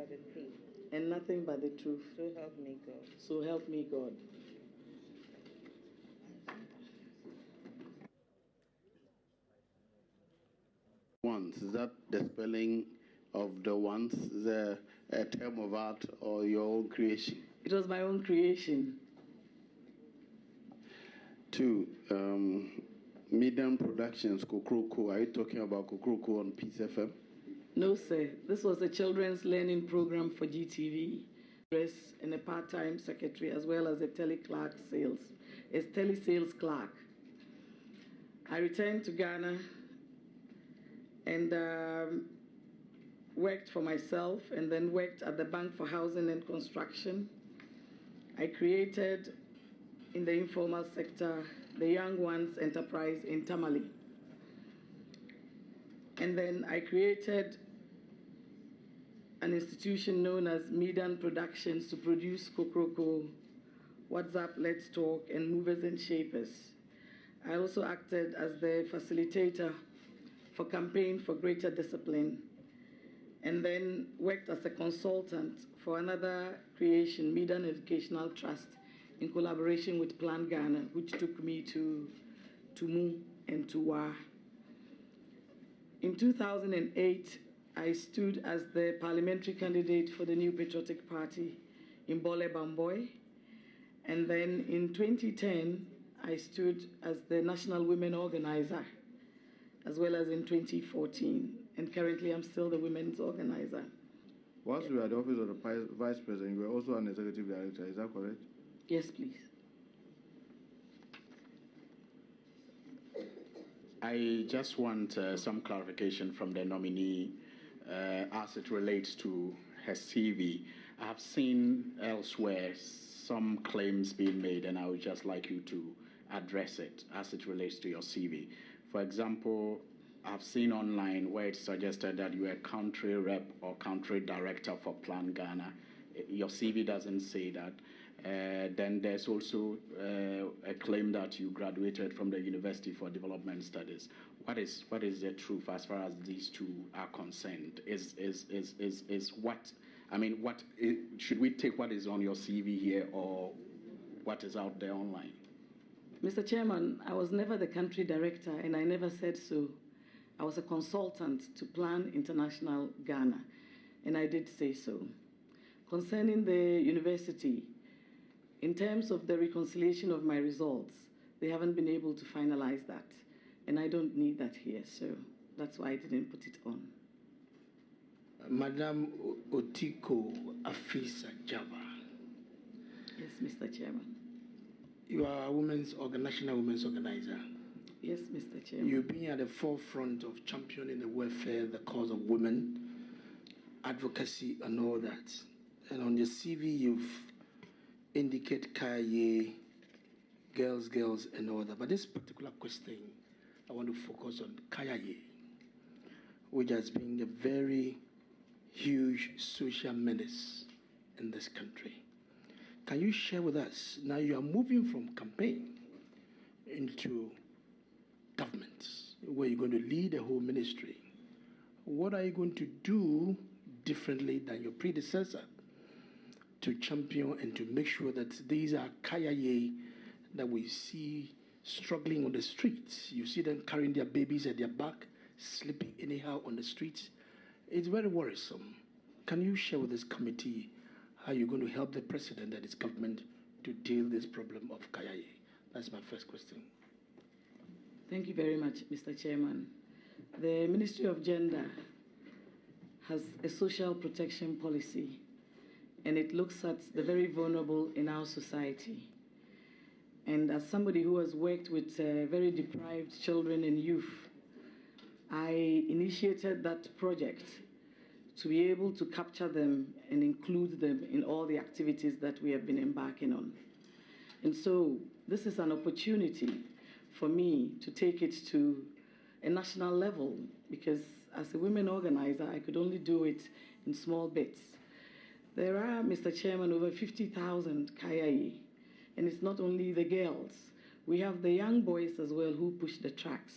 but the truth. And nothing but the truth. So help me God. So help me God. Once, is that the spelling of the once? Is there a term of art or your own creation? It was my own creation. 2, Medium Productions, Kukuruku. Are you talking about Kukuruku on Peace FM? No, sir. This was a children's learning program for GTV. And a part-time secretary, as well as a telesales clerk. I returned to Ghana and worked for myself, and then worked at the Bank for Housing and Construction. I created, in the informal sector, the Young Ones Enterprise in Tamale. And then I created an institution known as Medan Productions to produce Kokoroko, WhatsApp, Let's Talk, and Movers and Shapers. I also acted as the facilitator for Campaign for Greater Discipline, and then worked as a consultant for another creation, Medan Educational Trust, in collaboration with Plan Ghana, which took me to Mu and to Wa. In 2008, I stood as the parliamentary candidate for the New Patriotic Party in Bole Bamboy. And then in 2010, I stood as the National Women Organizer, as well as in 2014. And currently, I'm still the Women's Organizer. Whilst you were at the office of the Vice President, you were also an Executive Director, is that correct? Yes, please. I just want some clarification from the nominee as it relates to her CV. I have seen elsewhere some claims being made, and I would just like you to address it as it relates to your CV. For example, I've seen online where it's suggested that you are a country rep or country director for Plan Ghana. Your CV doesn't say that. Then there's also a claim that you graduated from the University for Development Studies. What is the truth as far as these two are concerned? Should we take what is on your CV here or what is out there online? Mr. Chairman, I was never the country director, and I never said so. I was a consultant to Plan International Ghana, and I did say so. Concerning the university, in terms of the reconciliation of my results, they haven't been able to finalize that, and I don't need that here, so that's why I didn't put it on. Madam Otiko Afisa Djaba. Yes, Mr. Chairman. You are a national women's organizer. Yes, Mr. Chairman. You've been at the forefront of championing the welfare, the cause of women, advocacy, and all that. And on your CV, you've indicated Kaye, girls, and all that. But this particular question, I want to focus on Kaye, which has been a very huge social menace in this country. Can you share with us, now you are moving from campaign into government, where you're going to lead the whole ministry. What are you going to do differently than your predecessor to champion and to make sure that these are Kayaye that we see struggling on the streets? You see them carrying their babies at their back, sleeping anyhow on the streets. It's very worrisome. Can you share with this committee how you're going to help the president and his government to deal with this problem of Kayaye? That's my first question. Thank you very much, Mr. Chairman. The Ministry of Gender has a social protection policy, and it looks at the very vulnerable in our society. And as somebody who has worked with very deprived children and youth, I initiated that project to be able to capture them and include them in all the activities that we have been embarking on. And so this is an opportunity for me to take it to a national level, because as a women organizer, I could only do it in small bits. There are, Mr. Chairman, over 50,000 Kayaye, and it's not only the girls. We have the young boys as well who push the tracks.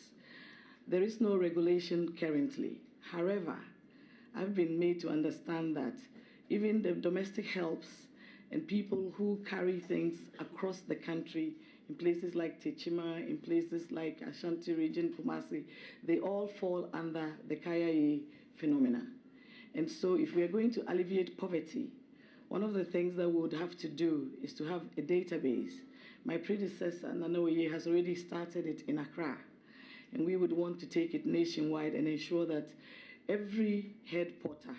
There is no regulation currently. However, I've been made to understand that even the domestic helps and people who carry things across the country in places like Techima, in places like Ashanti region, Kumasi, they all fall under the Kaya phenomena. And so if we are going to alleviate poverty, one of the things that we would have to do is to have a database. My predecessor, Nanoye, has already started it in Accra. And we would want to take it nationwide and ensure that every head porter,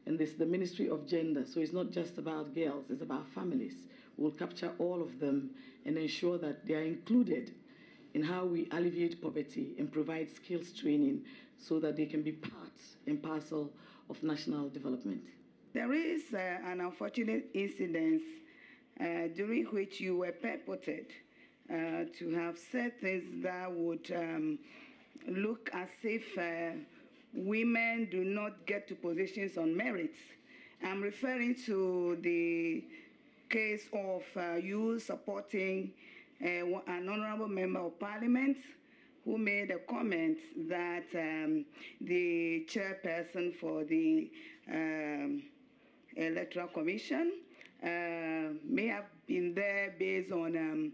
and this is the Ministry of Gender, so it's not just about girls, it's about families. We'll capture all of them and ensure that they are included in how we alleviate poverty and provide skills training so that they can be part and parcel of national development. There is an unfortunate incident during which you were purported to have said things that would look as if women do not get to positions on merit. I'm referring to the case of you supporting an honorable member of parliament who made a comment that the chairperson for the Electoral Commission may have been there based on,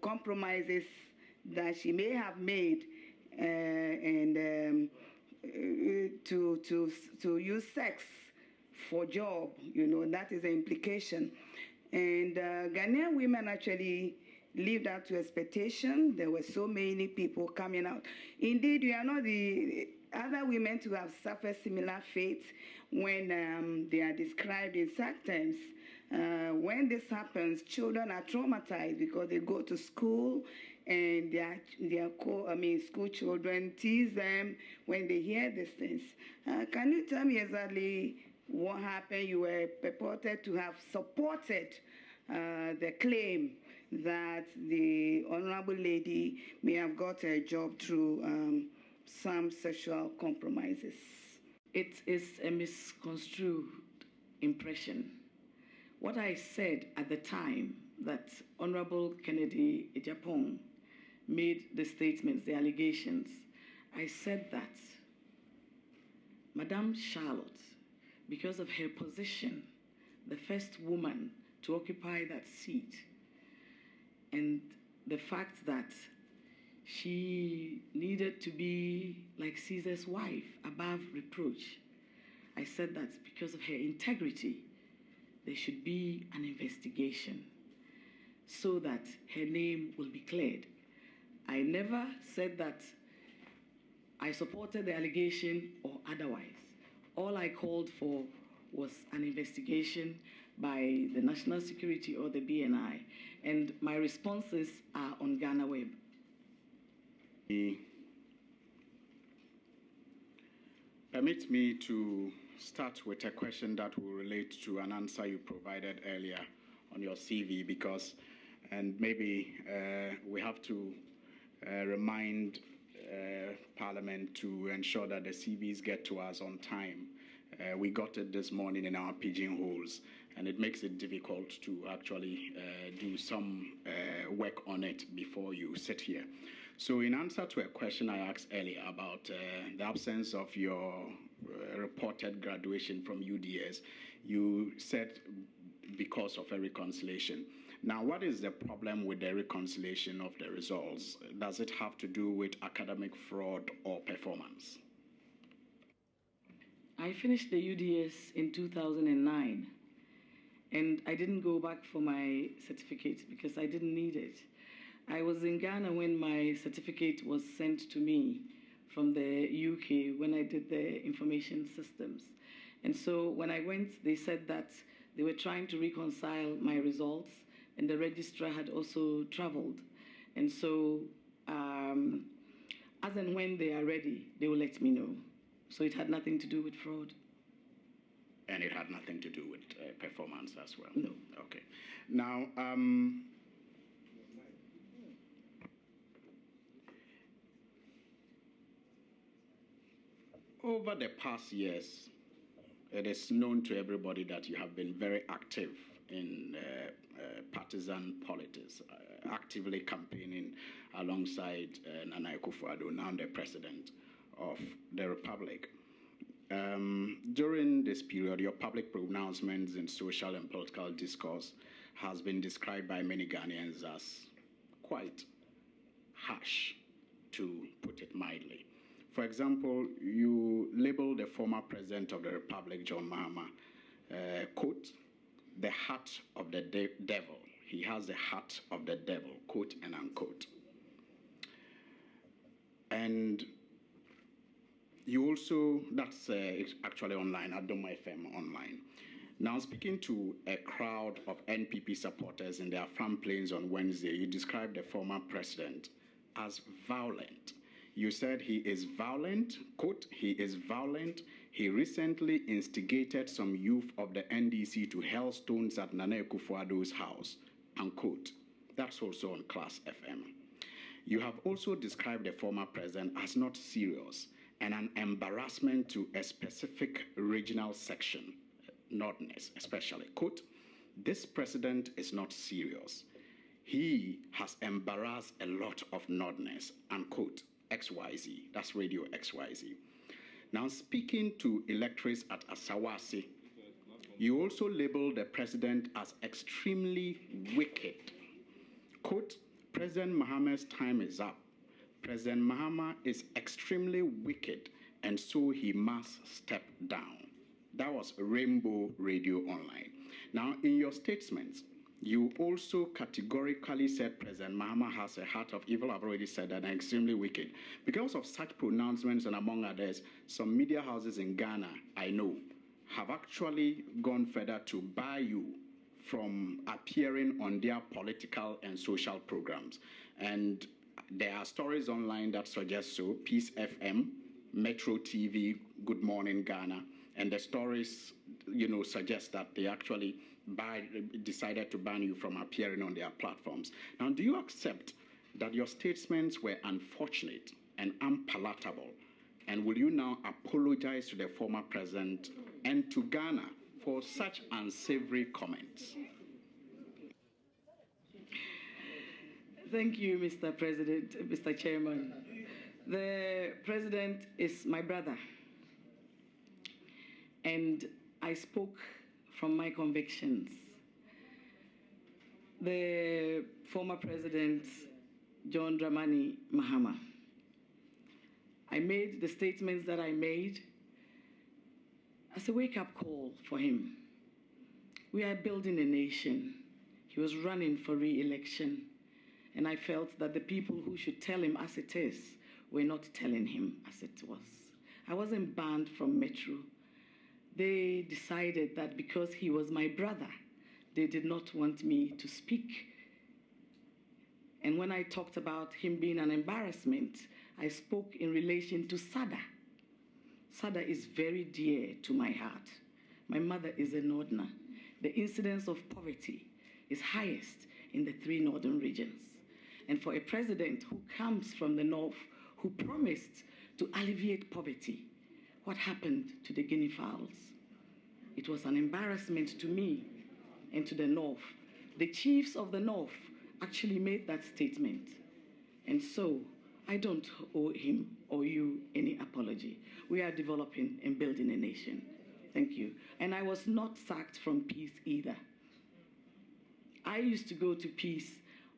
compromises that she may have made and to use sex for job, that is the implication. And Ghanaian women actually lived up to expectation. There were so many people coming out. Indeed, we are not the other women to have suffered similar fates when they are described in such terms. When this happens, children are traumatized because they go to school and their school children tease them when they hear these things. Can you tell me exactly what happened? You were purported to have supported the claim that the honorable lady may have got a job through some sexual compromises. It is a misconstrued impression. What I said at the time that Honorable Kennedy Ejapong made the statements, the allegations, I said that Madame Charlotte, because of her position, the first woman to occupy that seat, and the fact that she needed to be like Caesar's wife, above reproach, I said that because of her integrity, there should be an investigation so that her name will be cleared. I never said that I supported the allegation or otherwise. All I called for was an investigation by the National Security or the BNI, and my responses are on Ghana Web. Permit me to start with a question that will relate to an answer you provided earlier on your CV, because, and maybe we have to remind Parliament to ensure that the CVs get to us on time. We got it this morning in our pigeonholes, and it makes it difficult to actually do some work on it before you sit here. So in answer to a question I asked earlier about the absence of your reported graduation from UDS, you said because of a reconciliation. Now, what is the problem with the reconciliation of the results? Does it have to do with academic fraud or performance? I finished the UDS in 2009, and I didn't go back for my certificate because I didn't need it. I was in Ghana when my certificate was sent to me from the UK when I did the information systems. And so when I went, they said that they were trying to reconcile my results, and the registrar had also traveled. And so as and when they are ready, they will let me know. So it had nothing to do with fraud. And it had nothing to do with performance as well? No. Okay. Now, over the past years, it is known to everybody that you have been very active in partisan politics, actively campaigning alongside Nana Akufo-Addo, now the President of the Republic. During this period, your public pronouncements in social and political discourse has been described by many Ghanaians as quite harsh, to put it mildly. For example, you labeled the former president of the Republic, John Mahama, quote, the heart of the devil. He has the heart of the devil, quote and unquote. And you also, that's actually online, Adoma FM online. Now, speaking to a crowd of NPP supporters in their front plains on Wednesday, you described the former president as violent. You said he is violent, quote, he is violent. He recently instigated some youth of the NDC to hurl stones at Nana Akufo-Addo's house, unquote. That's also on Class FM. You have also described the former president as not serious and an embarrassment to a specific regional section, Northerners especially. Quote, this president is not serious. He has embarrassed a lot of Northerners, unquote, XYZ. That's Radio XYZ. Now, speaking to electors at Asawasi, you also labeled the president as extremely wicked. Quote, President Mahama's time is up. President Mahama is extremely wicked, and so he must step down. That was Rainbow Radio Online. Now, in your statements, you also categorically said President Mahama has a heart of evil. I've already said that, and extremely wicked. Because of such pronouncements, and among others, some media houses in Ghana, I know, have actually gone further to bar you from appearing on their political and social programs. And there are stories online that suggest so. Peace FM, Metro TV, Good Morning Ghana, and the stories, suggest that they actually decided to ban you from appearing on their platforms. Now, do you accept that your statements were unfortunate and unpalatable? And will you now apologize to the former president and to Ghana for such unsavory comments? Thank you, Mr. President, Mr. Chairman. The president is my brother, and I spoke from my convictions. The former president, John Dramani Mahama, I made the statements that I made as a wake-up call for him. We are building a nation. He was running for re-election, and I felt that the people who should tell him as it is were not telling him as it was. I wasn't banned from Metro. They decided that because he was my brother, they did not want me to speak. And when I talked about him being an embarrassment, I spoke in relation to Sada. Sada is very dear to my heart. My mother is a Northerner. The incidence of poverty is highest in the 3 northern regions. And for a president who comes from the north, who promised to alleviate poverty, what happened to the guinea fowls? It was an embarrassment to me and to the north. The chiefs of the north actually made that statement. And so I don't owe him or you any apology. We are developing and building a nation. Thank you. And I was not sacked from Peace either. I used to go to Peace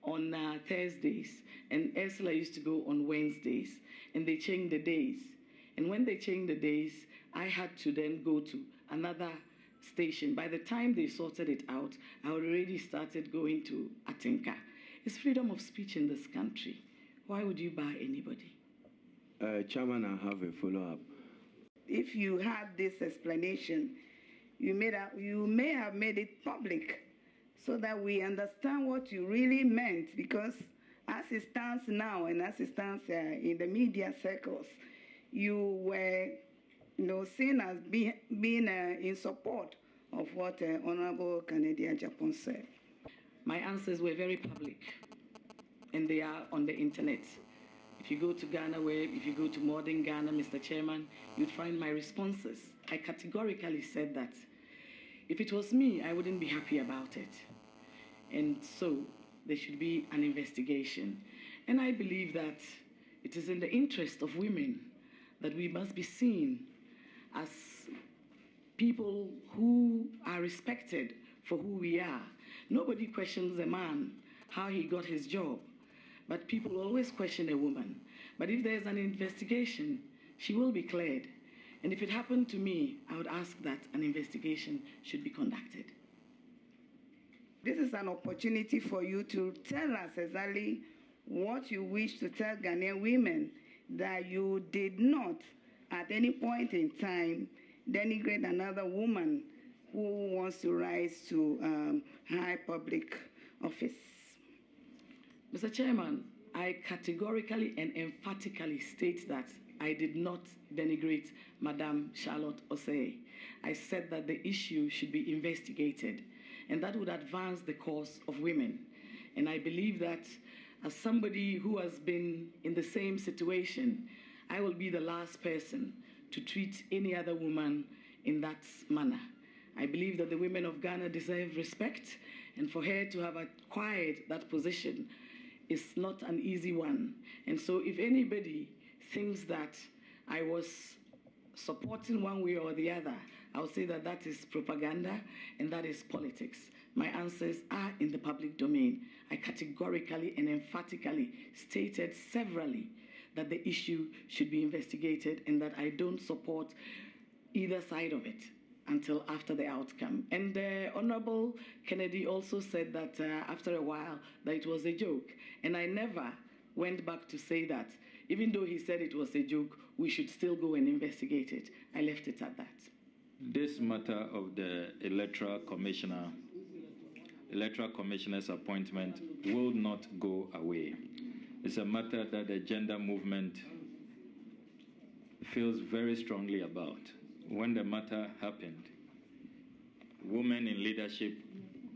on Thursdays, and Ursula used to go on Wednesdays, and they changed the days. And when they changed the days, I had to then go to another station. By the time they sorted it out, I already started going to Atinka. It's freedom of speech in this country. Why would you bar anybody? Chairman, I have a follow-up. If you had this explanation, you may have made it public so that we understand what you really meant, because as it stands now and as it stands in the media circles, you were seen as being in support of what Honorable Canadian Japan said. My answers were very public, and they are on the internet. If you go to Ghana Web, if you go to Modern Ghana, Mr. Chairman, you'd find my responses. I categorically said that if it was me, I wouldn't be happy about it. And so there should be an investigation. And I believe that it is in the interest of women that we must be seen as people who are respected for who we are. Nobody questions a man, how he got his job, but people always question a woman. But if there's an investigation, she will be cleared. And if it happened to me, I would ask that an investigation should be conducted. This is an opportunity for you to tell us exactly what you wish to tell Ghanaian women, that you did not at any point in time denigrate another woman who wants to rise to high public office. Mr. Chairman, I categorically and emphatically state that I did not denigrate Madame Charlotte Osei. I said that the issue should be investigated, and that would advance the cause of women. And I believe that as somebody who has been in the same situation, I will be the last person to treat any other woman in that manner. I believe that the women of Ghana deserve respect, and for her to have acquired that position is not an easy one. And so if anybody thinks that I was supporting one way or the other, I'll say that that is propaganda and that is politics. My answers are in the public domain. I categorically and emphatically stated severally that the issue should be investigated and that I don't support either side of it until after the outcome. And Honorable Kennedy also said that after a while that it was a joke. And I never went back to say that. Even though he said it was a joke, we should still go and investigate it. I left it at that. This matter of the electoral commissioner's appointment will not go away. It's a matter that the gender movement feels very strongly about. When the matter happened, women in leadership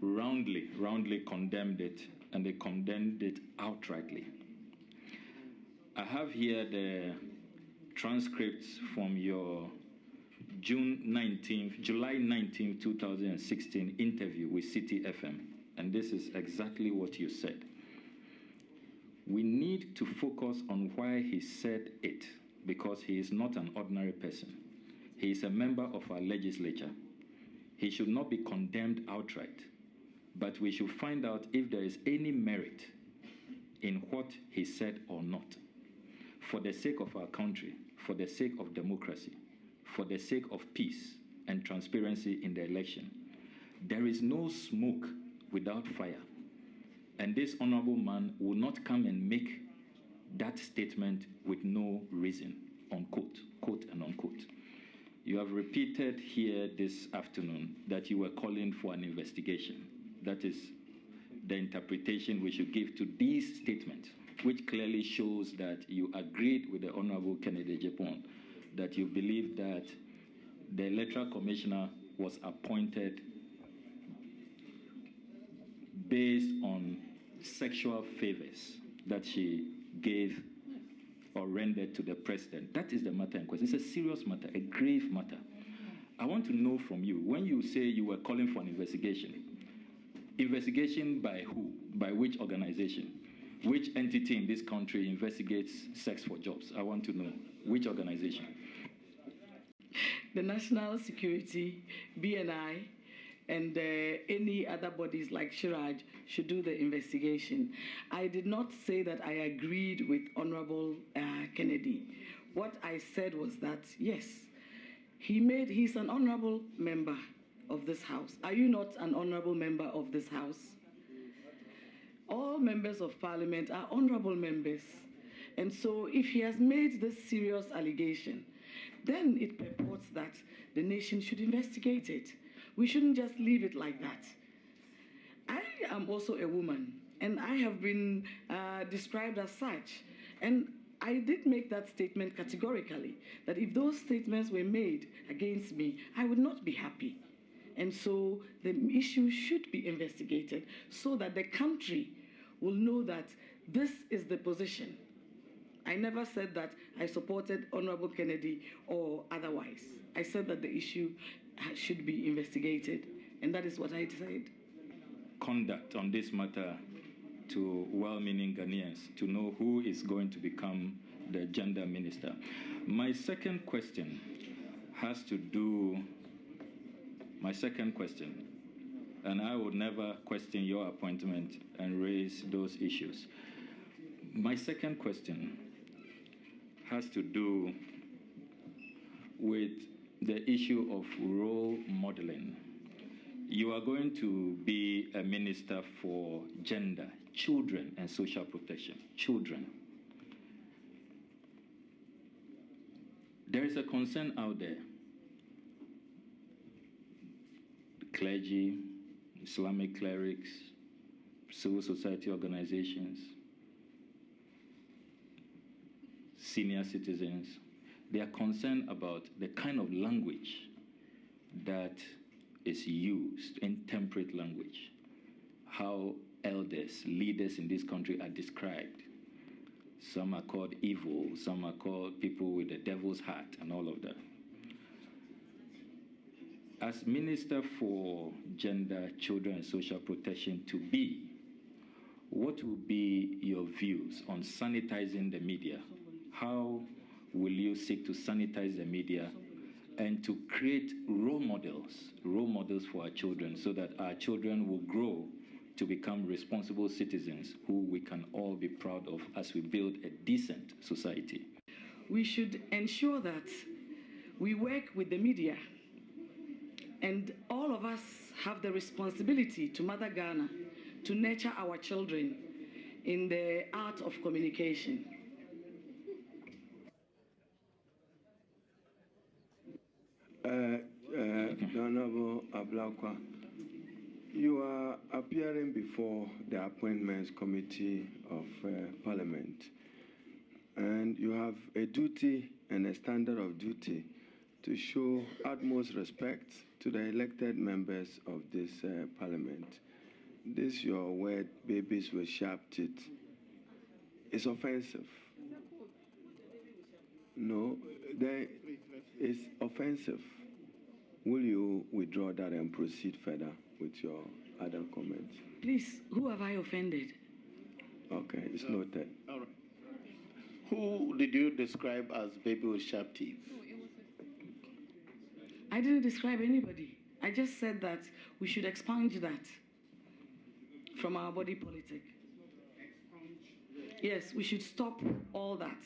roundly condemned it, and they condemned it outrightly. I have here the transcripts from your July 19, 2016 interview with City FM, and this is exactly what you said. We need to focus on why he said it, because he is not an ordinary person. He is a member of our legislature. He should not be condemned outright, but we should find out if there is any merit in what he said or not. For the sake of our country, for the sake of democracy, for the sake of peace and transparency in the election. There is no smoke without fire. And this honorable man will not come and make that statement with no reason, unquote, quote and unquote. You have repeated here this afternoon that you were calling for an investigation. That is the interpretation we should give to these statements, which clearly shows that you agreed with the Honorable Kennedy Djaba, that you believe that the electoral commissioner was appointed based on sexual favors that she gave or rendered to the president. That is the matter in question. It's a serious matter, a grave matter. I want to know from you, when you say you were calling for an investigation by who? By which organization? Which entity in this country investigates sex for jobs? I want to know. Which organization? The National Security, BNI, and any other bodies like Shiraj should do the investigation. I did not say that I agreed with Honorable Kennedy. What I said was that, yes, he's an honorable member of this House. Are you not an honorable member of this House? All members of Parliament are honorable members. And so if he has made this serious allegation, then it purports that the nation should investigate it. We shouldn't just leave it like that. I am also a woman, and I have been described as such. And I did make that statement categorically, that if those statements were made against me, I would not be happy. And so the issue should be investigated so that the country will know that this is the position. I never said that I supported Honorable Kennedy or otherwise. I said that the issue should be investigated, and that is what I said. Conduct on this matter to well-meaning Ghanaians to know who is going to become the gender minister. My second question has to do, my second question, and I would never question your appointment and raise those issues. My second question has to do with the issue of role modeling. You are going to be a minister for gender, children, and social protection. Children. There is a concern out there. Clergy, Islamic clerics, civil society organizations, senior citizens, they are concerned about the kind of language that is used, intemperate language, how elders, leaders in this country are described. Some are called evil, some are called people with the devil's heart, and all of that. As Minister for Gender, Children, and Social Protection to be, what will be your views on sanitizing the media? How will you seek to sanitize the media and to create role models for our children, so that our children will grow to become responsible citizens who we can all be proud of as we build a decent society? We should ensure that we work with the media, and all of us have the responsibility to Mother Ghana to nurture our children in the art of communication. Honorable Ablakwa, you are appearing before the Appointments Committee of Parliament, and you have a duty and a standard of duty to show utmost respect to the elected members of this Parliament. This your word, babies with sharp teeth, is offensive. No, it's offensive. Will you withdraw that and proceed further with your other comments? Please, who have I offended? Okay, it's noted. All right. Who did you describe as baby with sharp teeth? I didn't describe anybody. I just said that we should expunge that from our body politic. Yes, we should stop all that.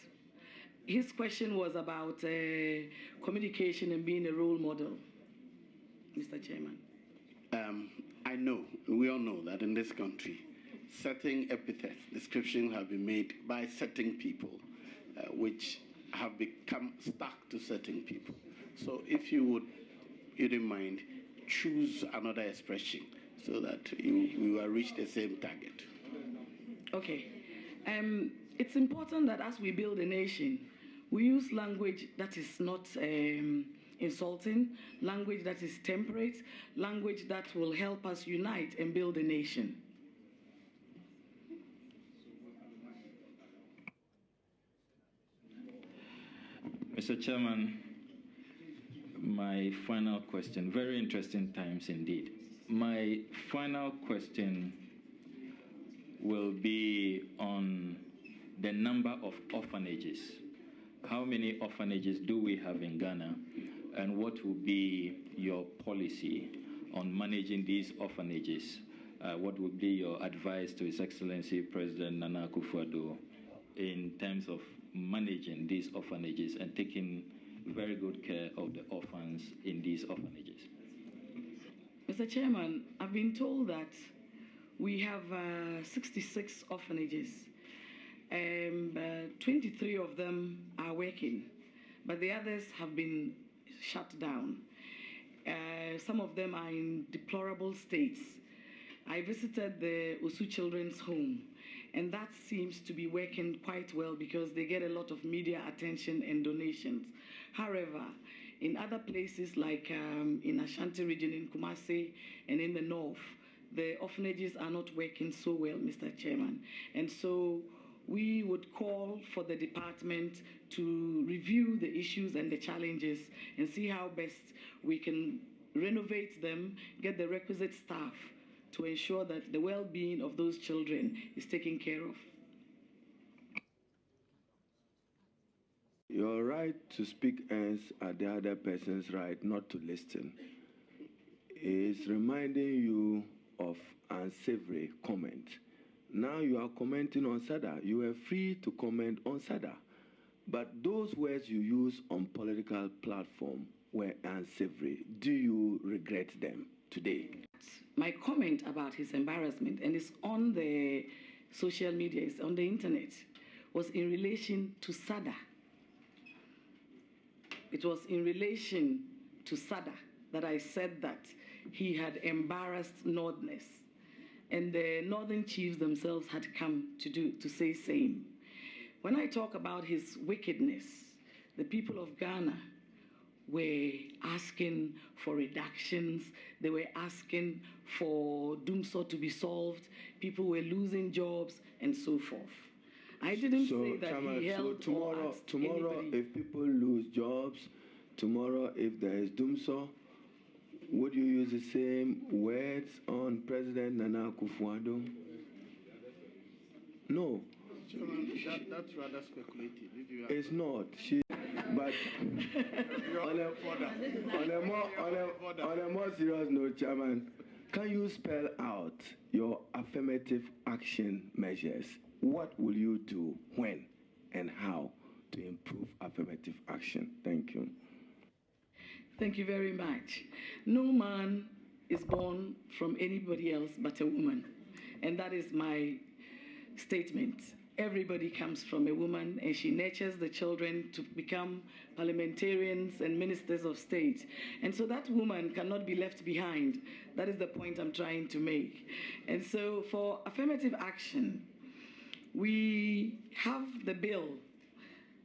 His question was about communication and being a role model, Mr. Chairman. I know, we all know that in this country, certain epithets, descriptions have been made by certain people, which have become stuck to certain people. So if you didn't mind, choose another expression so that you will reach the same target. Okay. It's important that as we build a nation, we use language that is not insulting, language that is temperate, language that will help us unite and build a nation. Mr. Chairman, my final question, very interesting times indeed. My final question will be on the number of orphanages. How many orphanages do we have in Ghana, and what will be your policy on managing these orphanages? What would be your advice to His Excellency President Nana Akufo-Addo in terms of managing these orphanages and taking very good care of the orphans in these orphanages? Mr. Chairman, I've been told that we have 66 orphanages. 23 of them are working, but the others have been shut down. Some of them are in deplorable states. I visited the Osu Children's Home, and that seems to be working quite well because they get a lot of media attention and donations. However, in other places like in Ashanti region, in Kumasi, and in the north, the orphanages are not working so well, Mr. Chairman. And so we would call for the department to review the issues and the challenges and see how best we can renovate them, get the requisite staff to ensure that the well-being of those children is taken care of. Your right to speak ends at the other person's right not to listen. It's reminding you of unsavory comment. Now you are commenting on Sada. You are free to comment on Sada. But those words you use on political platform were unsavory. Do you regret them today? My comment about his embarrassment, and it's on the social media, it's on the internet, was in relation to Sada. It was in relation to Sada that I said that he had embarrassed Northerners, and the Northern chiefs themselves had come to say same. When I talk about his wickedness, the people of Ghana were asking for reductions. They were asking for Dumso to be solved. People were losing jobs and so forth. I didn't say that he held tomorrow, anybody. if people lose jobs, tomorrow if there is Dumso, would you use the same words on President Nana Akufo-Addo? No. That's rather speculative. It's not. But on a more serious note, Chairman, can you spell out your affirmative action measures? What will you do, when, and how to improve affirmative action? Thank you. Thank you very much. No man is born from anybody else but a woman, and that is my statement. Everybody comes from a woman, and she nurtures the children to become parliamentarians and ministers of state. And so that woman cannot be left behind. That is the point I'm trying to make. And so for affirmative action, we have the bill,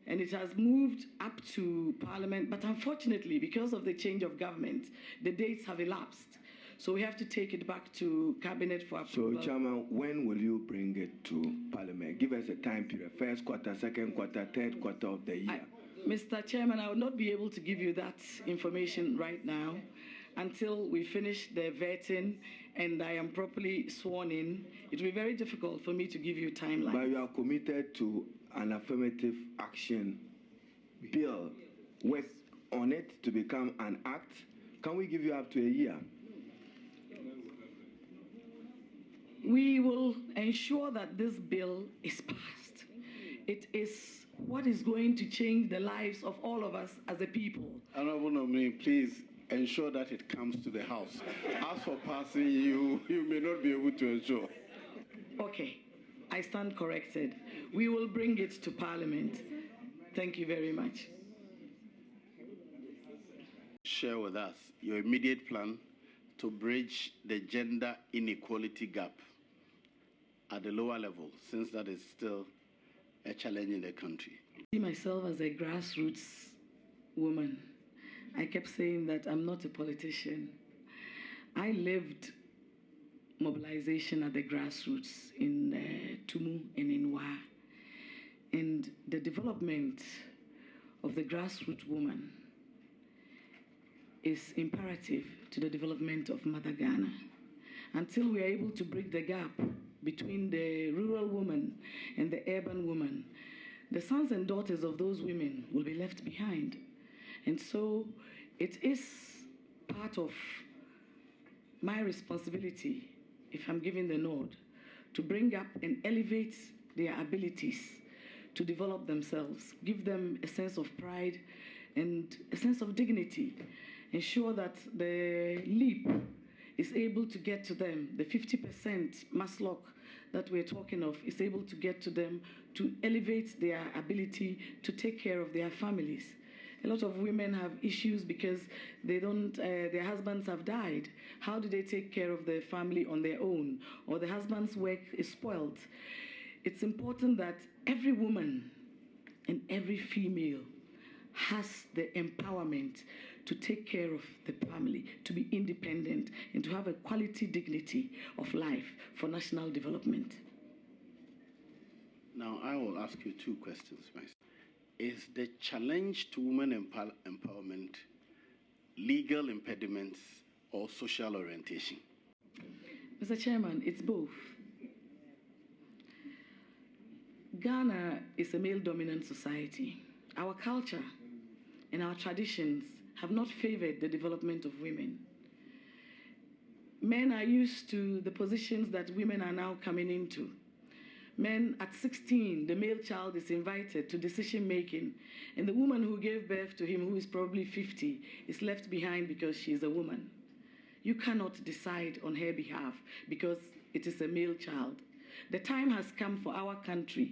and it has moved up to Parliament, but unfortunately, because of the change of government, the dates have elapsed. So we have to take it back to Cabinet for approval. So, Chairman, when will you bring it to Parliament? Give us a time period, first quarter, second quarter, third quarter of the year. Mr. Chairman, I will not be able to give you that information right now until we finish the vetting and I am properly sworn in. It will be very difficult for me to give you timeline. But you are committed to an affirmative action bill, work on it to become an act. Can we give you up to a year? We will ensure that this bill is passed. It is what is going to change the lives of all of us as a people. Honorable nominee, please ensure that it comes to the House. As for passing, you may not be able to ensure. Okay, I stand corrected. We will bring it to Parliament. Thank you very much. Share with us your immediate plan to bridge the gender inequality gap at the lower level, since that is still a challenge in the country. I see myself as a grassroots woman. I kept saying that I'm not a politician. I lived mobilization at the grassroots in Tumu and in Wa. And the development of the grassroots woman is imperative to the development of Mother Ghana. Until we are able to break the gap between the rural woman and the urban woman, the sons and daughters of those women will be left behind. And so it is part of my responsibility, if I'm given the nod, to bring up and elevate their abilities to develop themselves, give them a sense of pride and a sense of dignity, ensure that the leap is able to get to them. The 50% Maslock that we're talking of is able to get to them to elevate their ability to take care of their families. A lot of women have issues because they don't, their husbands have died. How do they take care of their family on their own? Or the husband's work is spoiled. It's important that every woman and every female has the empowerment to take care of the family, to be independent, and to have a quality dignity of life for national development. Now, I will ask you two questions, myself. Is the challenge to women empowerment legal impediments or social orientation? Mr. Chairman, it's both. Ghana is a male-dominant society. our culture and our traditions have not favored the development of women. Men are used to the positions that women are now coming into. Men at 16, the male child is invited to decision making, and the woman who gave birth to him, who is probably 50, is left behind because she is a woman. You cannot decide on her behalf because it is a male child. The time has come for our country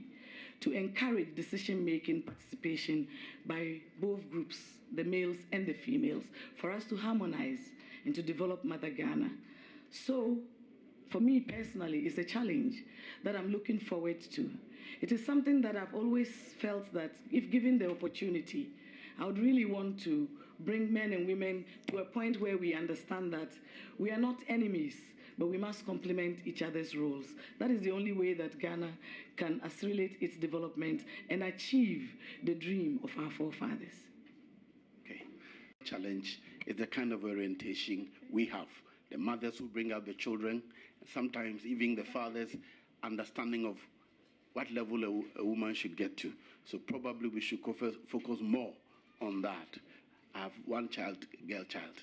to encourage decision-making participation by both groups, the males and the females, for us to harmonize and to develop Mother Ghana. So, for me personally, it's a challenge that I'm looking forward to. It is something that I've always felt that if given the opportunity, I would really want to bring men and women to a point where we understand that we are not enemies, but we must complement each other's roles. That is the only way that Ghana can accelerate its development and achieve the dream of our forefathers. Okay. Challenge is the kind of orientation we have. The mothers who bring up the children, sometimes even the fathers' understanding of what level a woman should get to. So probably we should focus more on that. I have one child, girl child.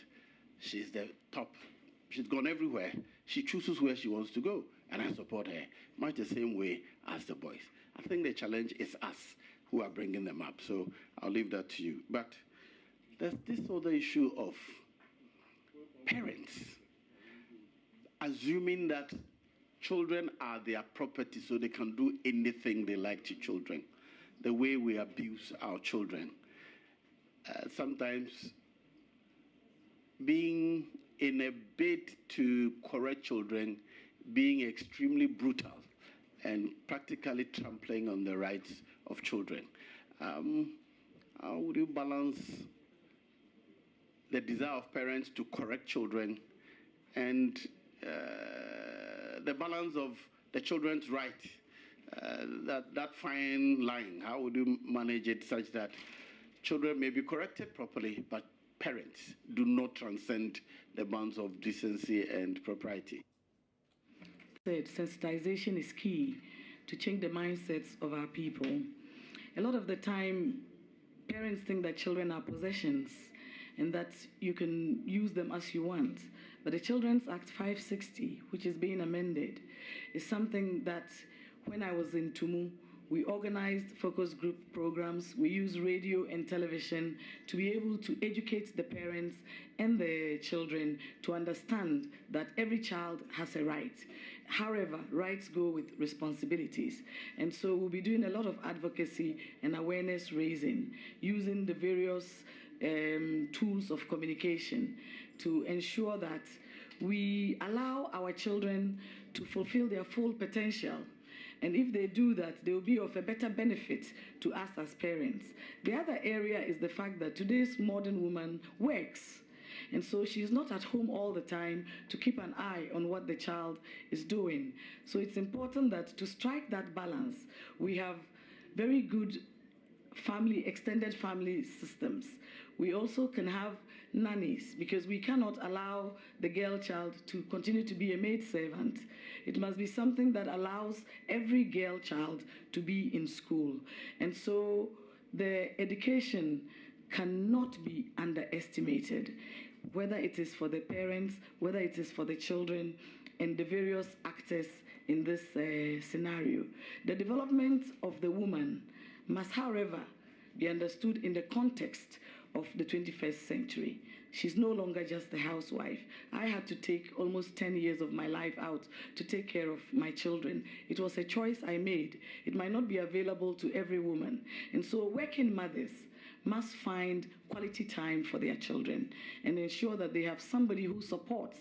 She's the top. She's gone everywhere. She chooses where she wants to go, and I support her, much the same way as the boys. I think the challenge is us who are bringing them up, so I'll leave that to you. But there's this other issue of parents assuming that children are their property, so they can do anything they like to children, the way we abuse our children. Sometimes being in a bid to correct children, being extremely brutal and practically trampling on the rights of children. How would you balance the desire of parents to correct children and the balance of the children's right, that fine line? How would you manage it such that children may be corrected properly, but parents do not transcend the bounds of decency and propriety? Sensitization is key to change the mindsets of our people. A lot of the time, parents think that children are possessions and that you can use them as you want. But the Children's Act 560, which is being amended, is something that when I was in Tumu, we organized focus group programs. We use radio and television to be able to educate the parents and the children to understand that every child has a right. However, rights go with responsibilities. And so we'll be doing a lot of advocacy and awareness raising, using the various tools of communication to ensure that we allow our children to fulfill their full potential. And if they do that, they will be of a better benefit to us as parents. The other area is the fact that today's modern woman works. And so she's not at home all the time to keep an eye on what the child is doing. So it's important that to strike that balance, we have very good extended family systems. We also can have nannies, because we cannot allow the girl child to continue to be a maidservant. It must be something that allows every girl child to be in school. And so the education cannot be underestimated, whether it is for the parents, whether it is for the children, and the various actors in this scenario. The development of the woman must, however, be understood in the context of the 21st century. She's no longer just a housewife. I had to take almost 10 years of my life out to take care of my children. It was a choice I made. It might not be available to every woman. And so working mothers must find quality time for their children and ensure that they have somebody who supports,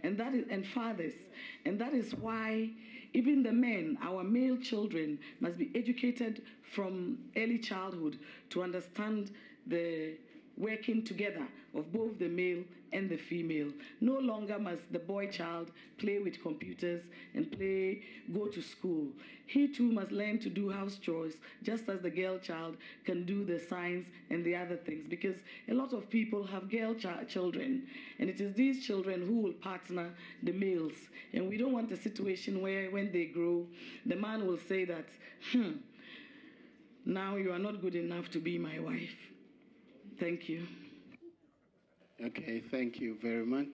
and fathers. And that is why even the men, our male children, must be educated from early childhood to understand the working together of both the male and the female. No longer must the boy child play with computers and go to school. He too must learn to do house chores, just as the girl child can do the science and the other things, because a lot of people have girl children, and it is these children who will partner the males. And we don't want a situation where when they grow, the man will say that, Now you are not good enough to be my wife. Thank you. Okay, thank you very much.